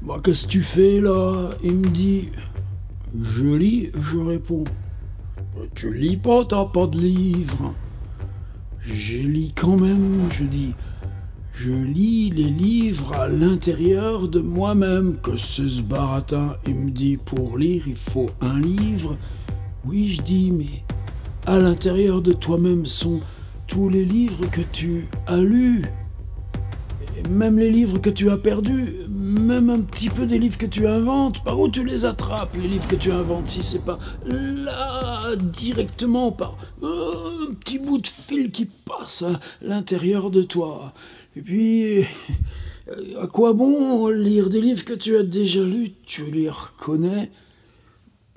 Bah, qu'est-ce que tu fais là? Il me dit. Je lis, je réponds. Tu lis pas, t'as pas de livre. Je lis quand même, je dis. Je lis les livres à l'intérieur de moi-même. Que c'est ce baratin? Il me dit, pour lire, il faut un livre. Oui, je dis, mais à l'intérieur de toi-même sont tous les livres que tu as lus. Et même les livres que tu as perdus, même un petit peu des livres que tu inventes. Par où tu les attrapes, les livres que tu inventes, si c'est pas là, directement, par un petit bout de fil qui passe à l'intérieur de toi. Et puis, à quoi bon lire des livres que tu as déjà lus? Tu les reconnais?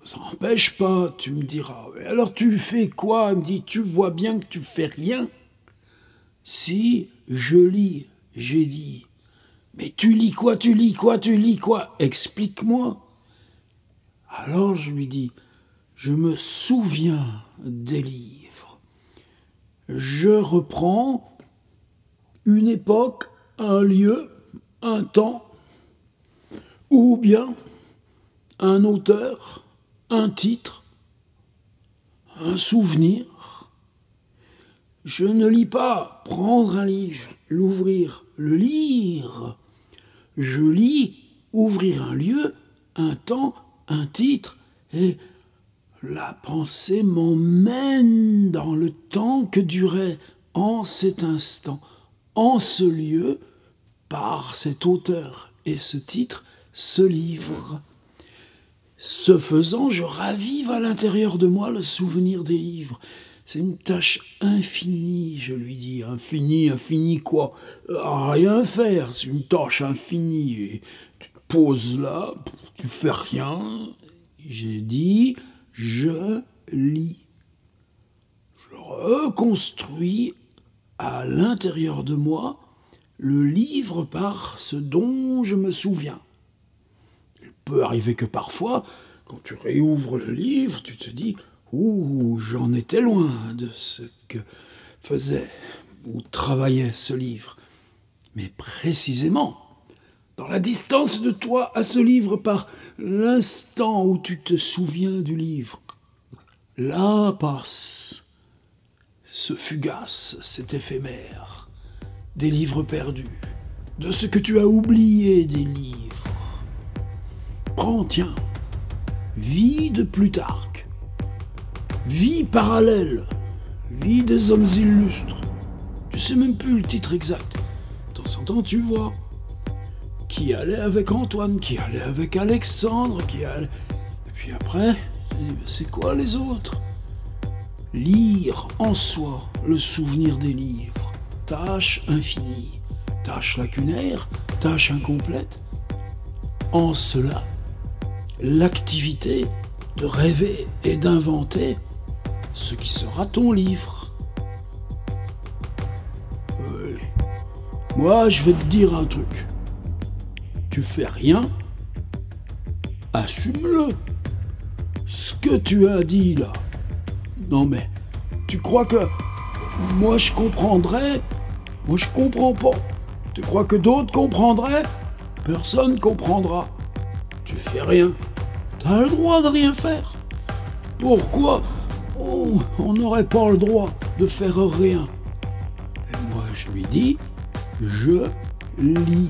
Ça n'empêche pas, tu me diras. Mais alors tu fais quoi? Il me dit, tu vois bien que tu fais rien. Si je lis, j'ai dit. Mais tu lis quoi? Tu lis quoi? Tu lis quoi? Explique-moi. Alors je lui dis, je me souviens des livres. Je reprends une époque, un lieu, un temps, ou bien un auteur, un titre, un souvenir. Je ne lis pas prendre un livre, l'ouvrir, le lire. Je lis ouvrir un lieu, un temps, un titre, et la pensée m'emmène dans le temps que durait en cet instant, en ce lieu, par cet auteur et ce titre, ce livre. Ce faisant, je ravive à l'intérieur de moi le souvenir des livres. C'est une tâche infinie, je lui dis. Infinie, infinie quoi? À rien faire, c'est une tâche infinie. Et tu te poses là, tu fais rien. J'ai dit, je lis. Je reconstruis à l'intérieur de moi le livre par ce dont je me souviens. Il peut arriver que parfois, quand tu réouvres le livre, tu te dis « Ouh, j'en étais loin de ce que faisait ou travaillait ce livre. » Mais précisément, dans la distance de toi à ce livre, par l'instant où tu te souviens du livre, là passe ce fugace, cet éphémère, des livres perdus, de ce que tu as oublié des livres. Prends, tiens, vie de Plutarque, vie parallèle, vie des hommes illustres. Tu sais même plus le titre exact. De temps en temps, tu vois. Qui allait avec Antoine, qui allait avec Alexandre, qui allait... Et puis après, c'est quoi les autres? Lire en soi le souvenir des livres. Tâche infinie, tâche lacunaire, tâche incomplète. En cela, l'activité de rêver et d'inventer ce qui sera ton livre. Oui. Moi, je vais te dire un truc. Tu fais rien, assume-le. Ce que tu as dit là. Non mais, tu crois que moi je comprendrais? Moi je comprends pas. Tu crois que d'autres comprendraient? Personne comprendra. Tu fais rien. T'as le droit de rien faire. Pourquoi on n'aurait pas le droit de faire rien? Et moi je lui dis, je lis.